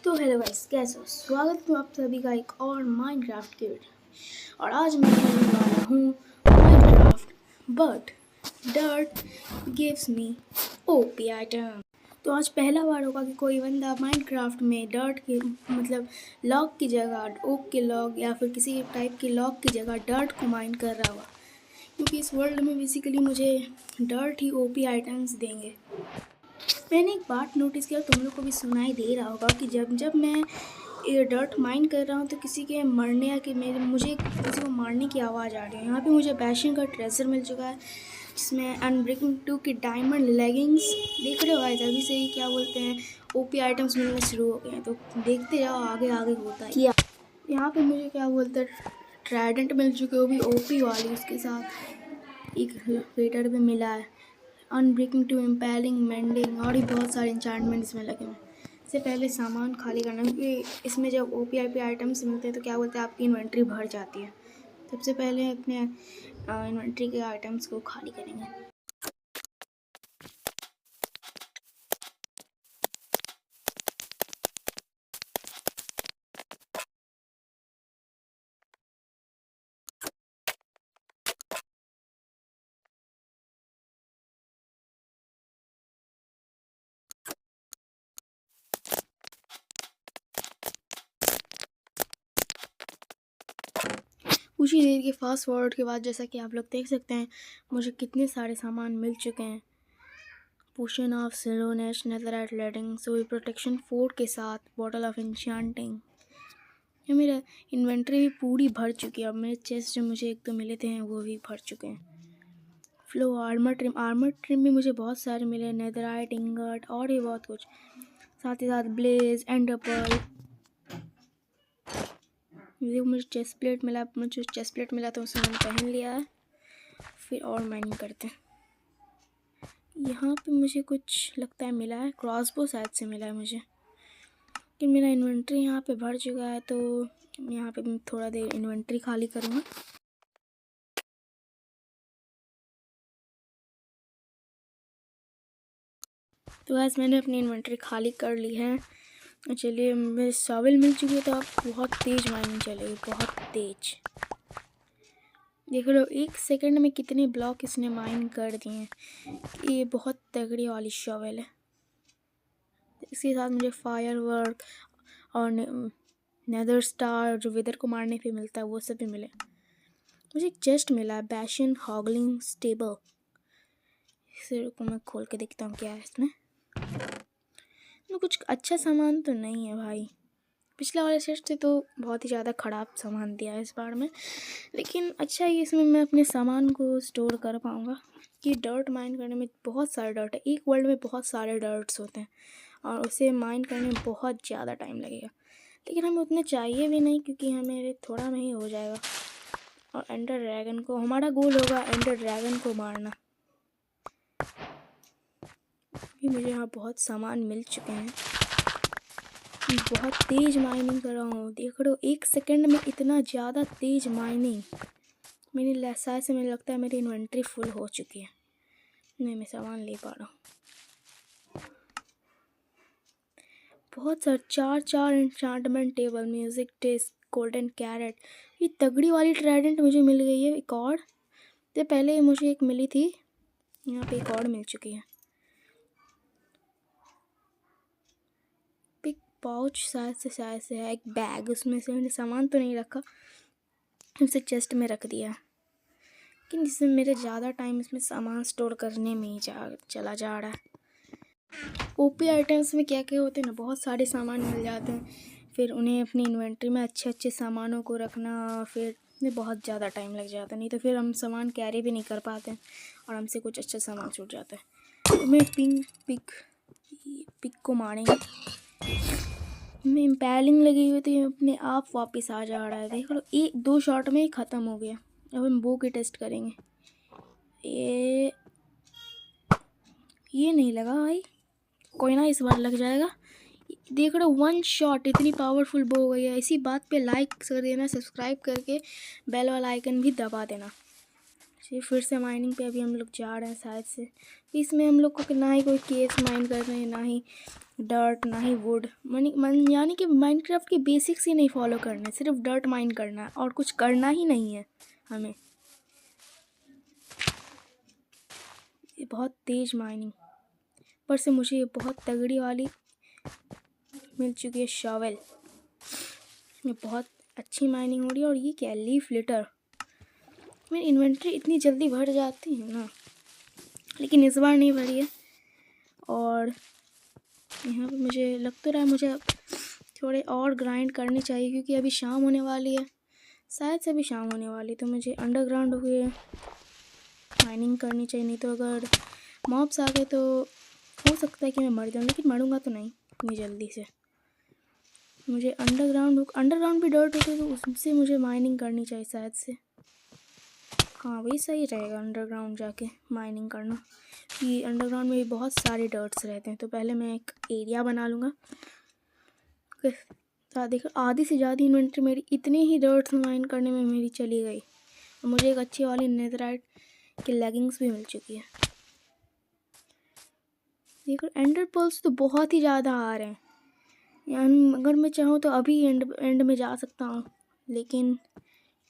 तो hello guys, कैसे हो? स्वागत है आप सभी का एक और माइनक्राफ्ट के वीडियो। और आज मैं खेलने वाला हूँ Minecraft, but dirt gives me OP item. तो आज पहला बार होगा कि कोई बंदा माइनक्राफ्ट में डर्ट के मतलब लॉक की जगह ओक के लॉक या फिर किसी टाइप के लॉक की जगह डर्ट को माइन कर रहा होगा, क्योंकि इस वर्ल्ड में बेसिकली मुझे डर्ट ही ओपी आइटम्स देंगे। मैंने एक बात नोटिस किया, तुम लोग को भी सुनाई दे रहा होगा कि जब जब मैं ये डर्ट माइन कर रहा हूँ तो किसी के मरने या कि मुझे किसी को मारने की आवाज़ आ रही है। यहाँ पे मुझे बैशिंग का ट्रेजर मिल चुका है, जिसमें अनब्रेकिंग 2 की डायमंड लेगिंग्स देख रहे हो गाइस। अभी से ही क्या बोलते हैं ओपी आइटम्स मिलने शुरू हो गए हैं, तो देखते जाओ आगे आगे होता है क्या। यहाँ पे मुझे क्या बोलते हैं ट्राइडेंट मिल चुके, वो भी ओपी वाली, उसके साथ एक वेटर भी मिला है, अनब्रेकिंग टू इम्पेलिंग मेंडिंग, और भी बहुत सारे इंचार्टमेंट इसमें लगे हुए हैं। इससे पहले सामान खाली करना, क्योंकि इसमें जब ओपीआईपी आइटम्स मिलते हैं तो क्या बोलते हैं आपकी इन्वेंट्री भर जाती है। सबसे पहले अपने इन्वेंट्री के आइटम्स को खाली करेंगे। कुछ ही देर के फास्ट फॉरवर्ड के बाद जैसा कि आप लोग देख सकते हैं मुझे कितने सारे सामान मिल चुके हैं। पोशन ऑफ स्लोनेस, नेथरराइट लेडिंग, सोई प्रोटेक्शन 4 के साथ बॉटल ऑफ इंचांटिंग। ये मेरा इन्वेंट्री भी पूरी भर चुकी है। अब मेरे चेस्ट जो मुझे एक दो मिले थे वो भी भर चुके हैं। फ्लो आर्मर ट्रिम भी मुझे बहुत सारे मिले, नेथरराइट इंगट और ये बहुत कुछ, साथ ही साथ ब्लेज एंड पर्ल। मुझे चेस्ट प्लेट मिला तो उसे मैंने पहन लिया है। फिर और माइनिंग करते हैं। यहाँ पे मुझे कुछ लगता है मिला है, क्रॉसबो शायद से मिला है मुझे, कि मेरा इन्वेंट्री यहाँ पे भर चुका है। तो यहाँ पे मैं थोड़ा देर इन्वेंट्री खाली करूँगा। तो गैस मैंने अपनी इन्वेंट्री खाली कर ली है। चलिए, मेरे शॉवल मिल चुकी है, तो अब बहुत तेज़ माइनिंग चलेगी, बहुत तेज। देख लो 1 सेकंड में कितने ब्लॉक इसने माइन कर दिए हैं। ये बहुत तगड़ी वाली शॉवल है। इसके साथ मुझे फायर वर्क और नेदर स्टार जो वेदर को मारने पे मिलता है वो सब भी मिले। मुझे एक चेस्ट मिला है, बैशन हॉगलिंग स्टेबल। इसे को मैं खोल के देखता हूँ क्या है इसमें। कुछ अच्छा सामान तो नहीं है भाई, पिछले वाले सेट से तो बहुत ही ज़्यादा ख़राब सामान दिया है इस बार में, लेकिन अच्छा है इसमें मैं अपने सामान को स्टोर कर पाऊँगा। कि डर्ट माइन करने में बहुत सारे डर्ट है, एक वर्ल्ड में बहुत सारे डर्ट्स होते हैं और उसे माइन करने में बहुत ज़्यादा टाइम लगेगा, लेकिन हमें उतने चाहिए भी नहीं क्योंकि हमें थोड़ा में ही हो जाएगा। और एंडर ड्रैगन को, हमारा गोल होगा एंडर ड्रैगन को मारना। मुझे यहाँ बहुत सामान मिल चुके हैं, बहुत तेज़ माइनिंग कर रहा हूँ। देख रहे हो 1 सेकंड में इतना ज़्यादा तेज़ माइनिंग। मेरी लैसा से मुझे लगता है मेरी इन्वेंट्री फुल हो चुकी है, नहीं मैं सामान ले पा रहा हूँ। बहुत सारे 4 enchantment table, music taste, golden carat, ये तगड़ी वाली ट्राइडेंट मुझे मिल गई है। एक और तो पहले मुझे एक मिली थी, यहाँ पे एक और मिल चुकी है। पाउच शायद से है, एक बैग, उसमें से मैंने सामान तो नहीं रखा, उसे चेस्ट में रख दिया, लेकिन जिससे मेरे ज़्यादा टाइम इसमें सामान स्टोर करने में ही चला जा रहा है। ओपी आइटम्स में क्या क्या होते हैं ना, बहुत सारे सामान मिल जाते हैं, फिर उन्हें अपनी इन्वेंट्री में अच्छे अच्छे सामानों को रखना, फिर में बहुत ज़्यादा टाइम लग जाता है, नहीं तो फिर हम सामान कैरी भी नहीं कर पाते हैं और हमसे कुछ अच्छा सामान छूट जाता है। तो मैं पिक को मारेंगे, में इम्पैलिंग लगी हुई तो ये अपने आप वापस आ जा रहा है। देख लो 1-2 शॉट में ही ख़त्म हो गया। अब हम बो के टेस्ट करेंगे। ये नहीं लगा भाई, कोई ना इस बार लग जाएगा। देख रहे हो 1 शॉट इतनी पावरफुल बो हो गई है। इसी बात पे लाइक कर देना, सब्सक्राइब करके बेल वाला आइकन भी दबा देना। जी फिर से माइनिंग पे अभी हम लोग जा रहे हैं शायद से। इसमें हम लोग को ना ही कोई केव्स माइन कर रहे हैं, ना ही डर्ट, ना ही वुड। यानी कि माइनक्राफ्ट के बेसिक्स ही नहीं फॉलो करने, सिर्फ डर्ट माइन करना है और कुछ करना ही नहीं है हमें। ये बहुत तेज़ माइनिंग, पर से मुझे ये बहुत तगड़ी वाली मिल चुकी है शॉवेल। इसमें बहुत अच्छी माइनिंग हो रही है। और ये क्या है, लीफ लिटर। मेरी इन्वेंट्री इतनी जल्दी भर जाती है ना, लेकिन इस बार नहीं भरी है। और यहाँ पे मुझे लग तो रहा है मुझे थोड़े और ग्राइंड करनी चाहिए, क्योंकि अभी शाम होने वाली है, शायद से अभी शाम होने वाली। तो मुझे अंडरग्राउंड हुए माइनिंग करनी चाहिए, नहीं तो अगर मॉब्स आ गए तो हो सकता है कि मैं मर जाऊँ, लेकिन मरूंगा तो नहीं इतनी जल्दी से। मुझे अंडरग्राउंड भी डर्ट होते तो उससे मुझे माइनिंग करनी चाहिए शायद से। हाँ वही सही रहेगा, अंडरग्राउंड जाके माइनिंग करना। कि अंडरग्राउंड में भी बहुत सारे डर्ट्स रहते हैं। तो पहले मैं एक एरिया बना लूँगा। देखो आधी से ज़्यादा इन्वेंट्री मेरी इतने ही डर्ट्स माइन करने में मेरी चली गई। और मुझे एक अच्छी वाली नेथराइट की लेगिंग्स भी मिल चुकी है। देखो एंडर पर्ल्स तो बहुत ही ज़्यादा आ रहे हैं, यानी अगर मैं चाहूँ तो अभी एंड में जा सकता हूँ, लेकिन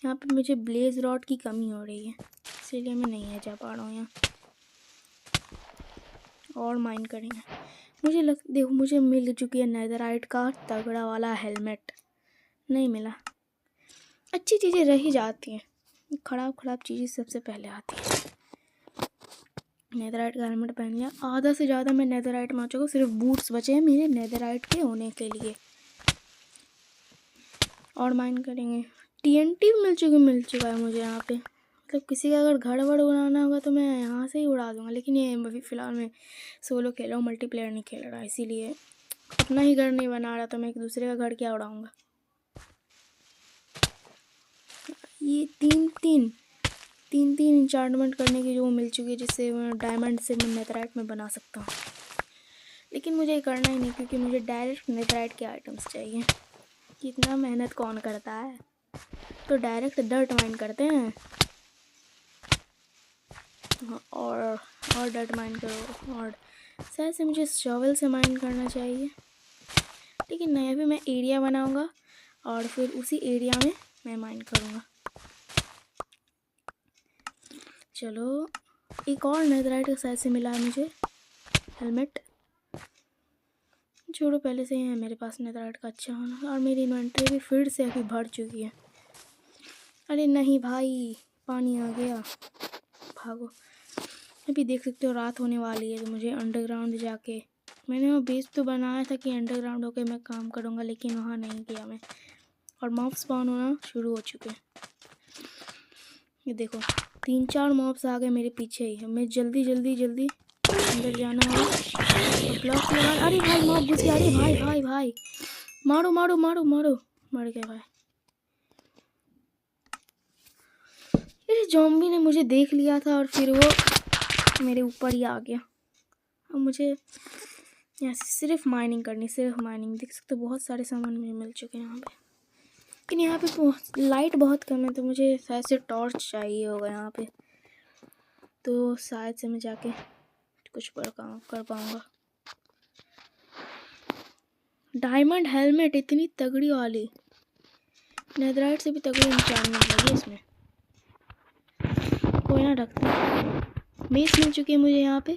यहाँ पे मुझे ब्लेज रॉड की कमी हो रही है, इसीलिए मैं नहीं जा पा रहा हूँ यहाँ। और माइन करेंगे। देखो मुझे मिल चुकी है नेदराइट का तगड़ा वाला हेलमेट। नहीं मिला, अच्छी चीज़ें रह ही जाती हैं, ख़राब चीज़ें सबसे पहले आती है। नेदराइट का हेलमेट पहन लिया। आधा से ज़्यादा मैं नेदराइट में आ चुका हूँ, सिर्फ बूट्स बचे हैं मेरे नेदराइट के होने के लिए। और माइन करेंगे। TNT भी मिल चुका है मुझे यहाँ पे। मतलब किसी का अगर घर वर उड़ाना होगा तो मैं यहाँ से ही उड़ा दूँगा, लेकिन ये अभी फ़िलहाल मैं सोलो खेल रहा हूँ, मल्टीप्लेयर नहीं खेल रहा, इसीलिए अपना ही घर नहीं बना रहा तो मैं एक दूसरे का घर क्या उड़ाऊँगा। ये तीन इंचार्टमेंट करने की जो मिल चुकी है, जिससे मैं डायमंड से मैं नेथराइट में बना सकता हूँ। लेकिन मुझे ये करना ही नहीं, क्योंकि मुझे डायरेक्ट नेथराइट के आइटम्स चाहिए। कितना मेहनत कौन करता है, तो डायरेक्ट डर्ट माइन करते हैं। और डर्ट माइन करो। और शायद से मुझे शॉवेल से माइन करना चाहिए, लेकिन नहीं, अभी मैं एरिया बनाऊंगा और फिर उसी एरिया में मैं माइन करूंगा। चलो एक और नेथराइट का शायद से मिला है मुझे हेलमेट। छोड़ो, पहले से ही है मेरे पास नेथराइट का अच्छा होना। और मेरी इन्वेंट्री भी फिर से अभी भर चुकी है। अरे नहीं भाई, पानी आ गया, भागो। अभी देख सकते हो रात होने वाली है, तो मुझे अंडरग्राउंड जाके, मैंने वो बेस तो बनाया था कि अंडरग्राउंड होकर मैं काम करूँगा, लेकिन वहाँ नहीं किया मैं। और मॉब स्पॉन होना शुरू हो चुके हैं। ये देखो 3-4 मॉब्स आ गए मेरे पीछे ही। मैं जल्दी अंदर जाना होगा और ब्लॉक्स लगा। अरे भाई मॉब घुस गया। अरे भाई मारो, मर गया भाई। अरे ज़ॉम्बी ने मुझे देख लिया था और फिर वो मेरे ऊपर ही आ गया। अब मुझे यहाँ से सिर्फ माइनिंग करनी, देख सकते हो बहुत सारे सामान मुझे मिल चुके हैं यहाँ पे। लेकिन यहाँ पे लाइट बहुत कम है, तो मुझे शायद से टॉर्च चाहिए होगा यहाँ पे, तो शायद से मैं जाके कुछ काम कर पाऊँगा। डायमंड हेलमेट इतनी तगड़ी वाली, नेथराइट से भी तगड़ी इंचार्टमेंट लगी इसमें। कोई ना, रखते। मेस मिल चुकी है मुझे यहाँ पे,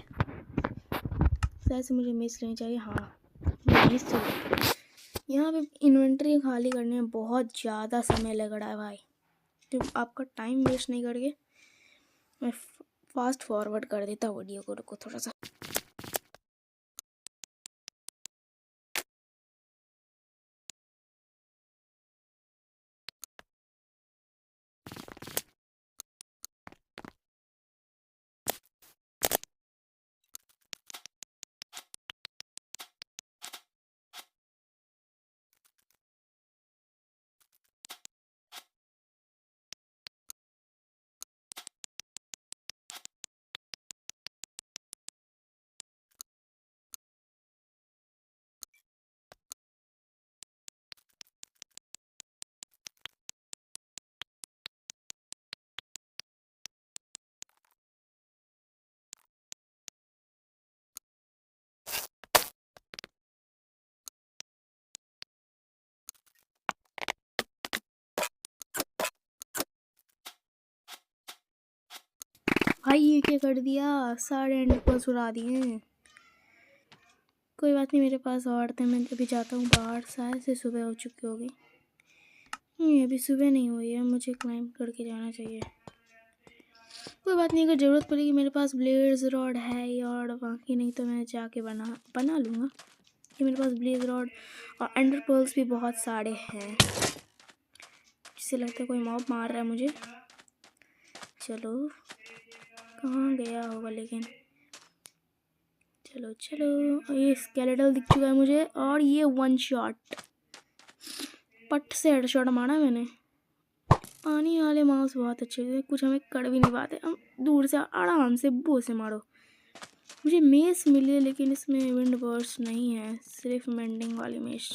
शायद से मुझे मेस लेनी चाहिए। हाँ मेस तो यहाँ पे इन्वेंट्री खाली करने में बहुत ज़्यादा समय लग रहा है भाई। तो आपका टाइम वेस्ट नहीं करके मैं फास्ट फॉरवर्ड कर देता वीडियो को, रुको थोड़ा सा। भाई ये क्या कर दिया, सारे एंड पर्स उड़ा दिए। कोई बात नहीं, मेरे पास और थे, मैं अभी जाता हूँ बाहर। शायद से सुबह हो चुकी होगी। अभी सुबह नहीं हुई है, मुझे क्लाइंब करके जाना चाहिए। कोई बात नहीं, अगर ज़रूरत पड़ेगी मेरे पास ब्लेज रॉड है ही, और बाकी नहीं तो मैं जाके बना लूँगा। कि मेरे पास ब्लेज रॉड और एंडर पर्ल्स भी बहुत सारे हैं। जिससे लगता है कोई मॉब मार रहा है मुझे। चलो कहाँ गया होगा लेकिन, चलो चलो। ये स्केलेटल दिख चुका है मुझे, और ये वन शॉट पट से हेडशॉट मारा मैंने। पानी वाले माउस बहुत अच्छे थे, कुछ हमें कर भी नहीं पाते। हम दूर से आराम से बो से मारो। मुझे मेस मिली है लेकिन इसमें विंड बर्स्ट नहीं है, सिर्फ मेंडिंग वाली मेस।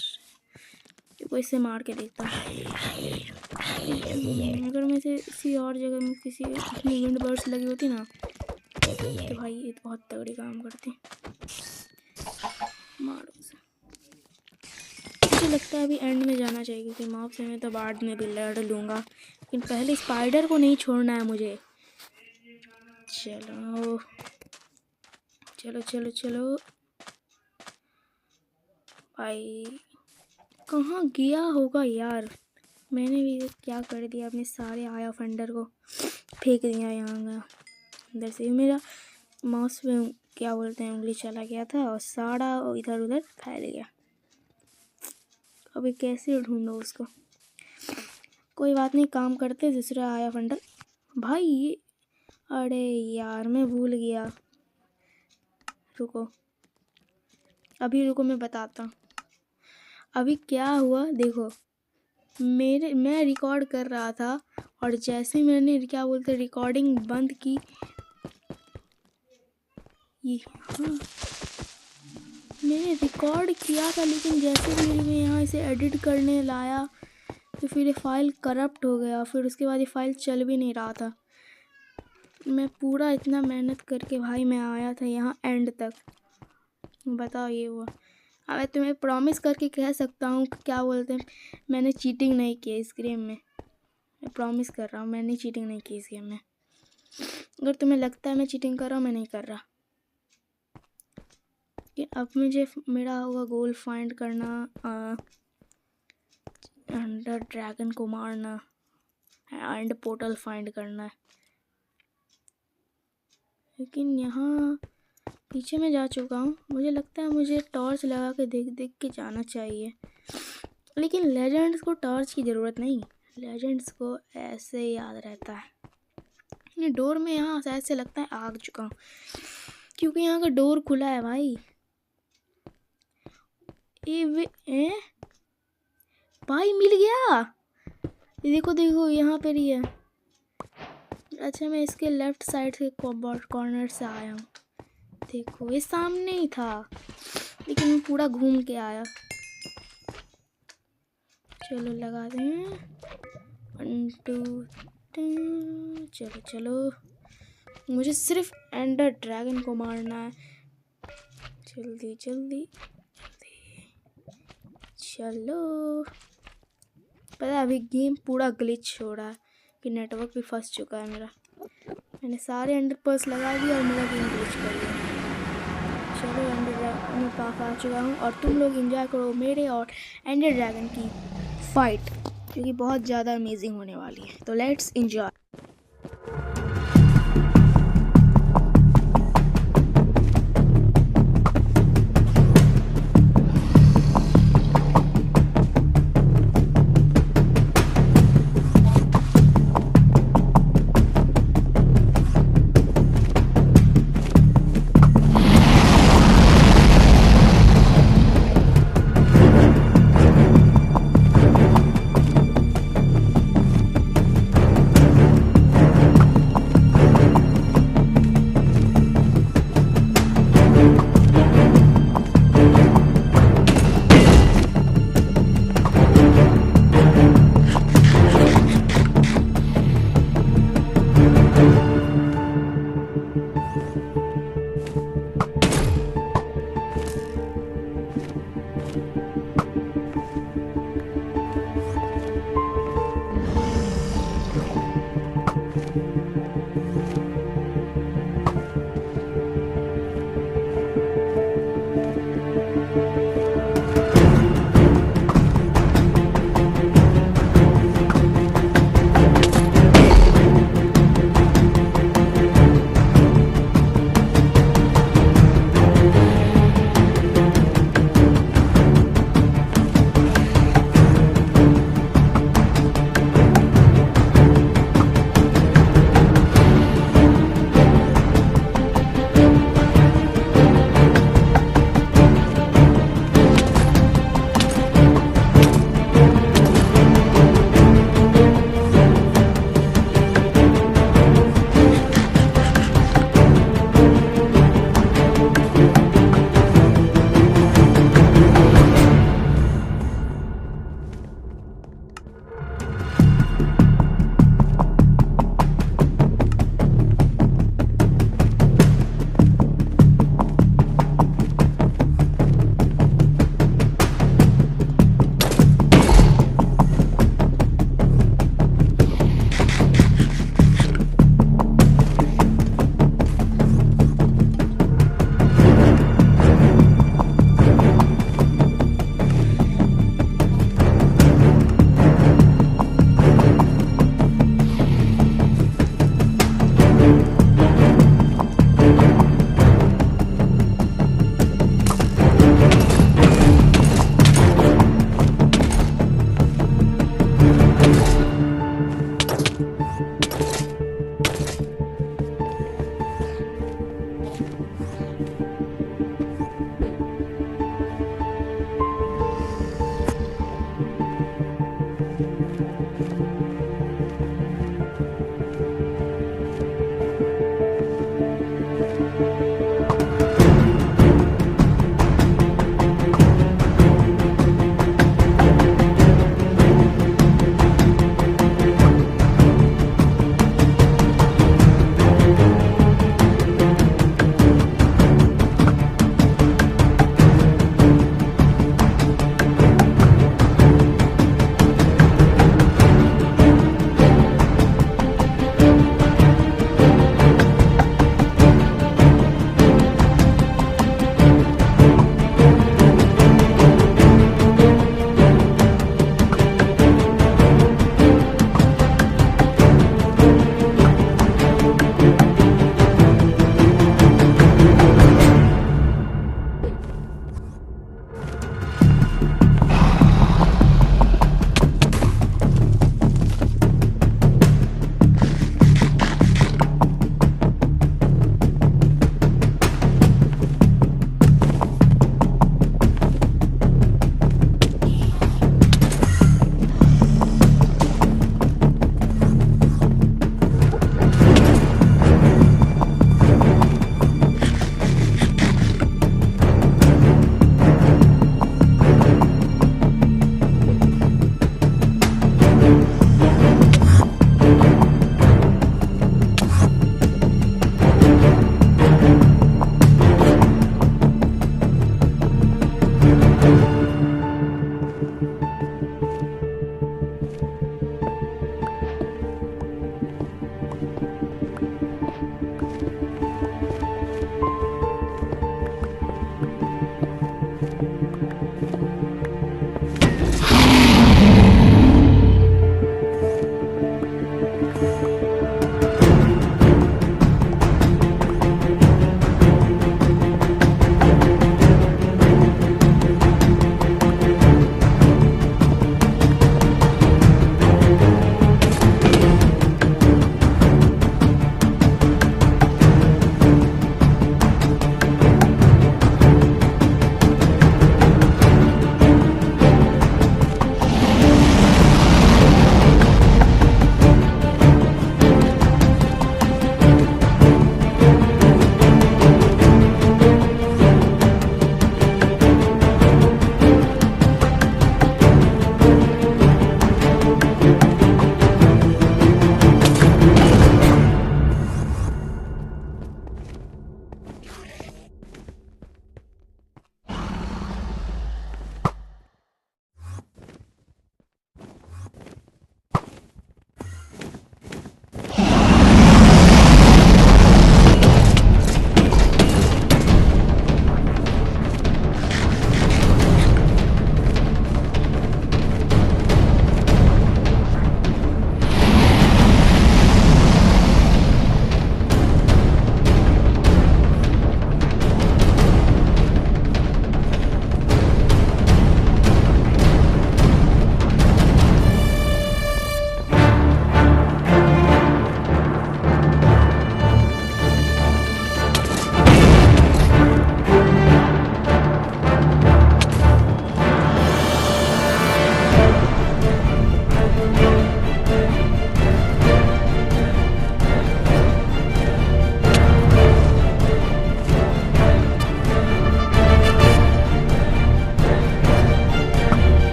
देखो इसे मार के देखता हूँ। अगर मैं इसे किसी और जगह में किसी अपनी विंड बर्स्ट लगी होती ना, तो भाई ये तो बहुत तगड़ी काम करती। मारो उसे। मुझे लगता है अभी एंड में जाना चाहिए, क्योंकि मॉब से मैं तो बाद में भी लड़ लूँगा, लेकिन पहले स्पाइडर को नहीं छोड़ना है मुझे। चलो चलो चलो चलो भाई, कहाँ गया होगा यार। मैंने भी क्या कर दिया, अपने सारे आय ऑफ अंडर को फेंक दिया यहाँ अंदर से। मेरा माउस में क्या बोलते हैं उंगली चला गया था, और सारा इधर उधर फैल गया। अभी कैसे ढूंढो उसको। कोई बात नहीं, काम करते दूसरा आया फंडल भाई। अरे यार मैं भूल गया, रुको अभी रुको, मैं बताता हूँ अभी क्या हुआ। देखो मैं रिकॉर्ड कर रहा था, और जैसे मैंने क्या बोलते रिकॉर्डिंग बंद की, ये हाँ मैंने रिकॉर्ड किया था, लेकिन जैसे मेरी मैं यहाँ इसे एडिट करने लाया तो फिर ये फाइल करप्ट हो गया। फिर उसके बाद ये फाइल चल भी नहीं रहा था। मैं पूरा इतना मेहनत करके भाई मैं आया था यहाँ एंड तक, बताओ ये हुआ। अब मैं तुम्हें प्रॉमिस करके कह सकता हूँ क्या बोलते हैं, मैंने चीटिंग नहीं की इस गेम में। मैं प्रॉमिस कर रहा हूँ मैंने चीटिंग नहीं की इस गेम में। अगर तुम्हें लगता है मैं चीटिंग कर रहा हूँ, मैं नहीं कर रहा। कि अब मुझे मेरा होगा गोल फाइंड करना, अंडर ड्रैगन को मारना, एंड पोर्टल फाइंड करना है। लेकिन यहाँ पीछे मैं जा चुका हूँ। मुझे लगता है मुझे टॉर्च लगा के देख के जाना चाहिए, लेकिन लेजेंड्स को टॉर्च की ज़रूरत नहीं, लेजेंड्स को ऐसे याद रहता है। ये डोर में यहाँ ऐसे लगता है आग चुका हूँ, क्योंकि यहाँ का डोर खुला है भाई। भाई मिल गया, देखो देखो यहाँ पर ही है। अच्छा मैं इसके लेफ्ट साइड से कॉर्नर से आया हूँ। देखो ये सामने ही था, लेकिन मैं पूरा घूम के आया। चलो लगा दें 1 2 चलो चलो, मुझे सिर्फ एंडर ड्रैगन को मारना है। जल्दी जल्दी चलो। पता अभी गेम पूरा ग्लिच हो रहा है कि नेटवर्क भी फंस चुका है मेरा। मैंने सारे एंडर पर्स लगा दिया और मेरा गेम ग्लिच कर दिया। चलो एंडर ड्रैगन में पास आ चुका हूँ, और तुम लोग एंजॉय करो मेरे और एंडर ड्रैगन की फाइट, क्योंकि बहुत ज़्यादा अमेजिंग होने वाली है। तो लेट्स एंजॉय।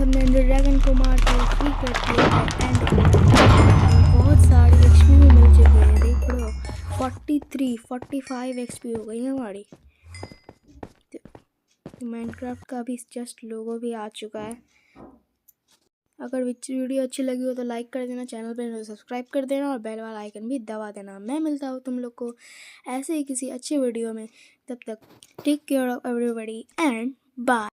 हमने एंडर ड्रैगन को मार कर फ्री कर दिया है एंड बहुत सारी एक्सपी भी मिल चुकी है। देख लो 45 एक्सपी हो गई हमारी। माइनक्राफ्ट का भी जस्ट लोगो भी आ चुका है। अगर वीडियो अच्छी लगी हो तो लाइक कर देना, चैनल पर सब्सक्राइब कर देना और बेल वाला आइकन भी दबा देना। मैं मिलता हूँ तुम लोग को ऐसे ही किसी अच्छे वीडियो में। तब तक take care of everybody and bye.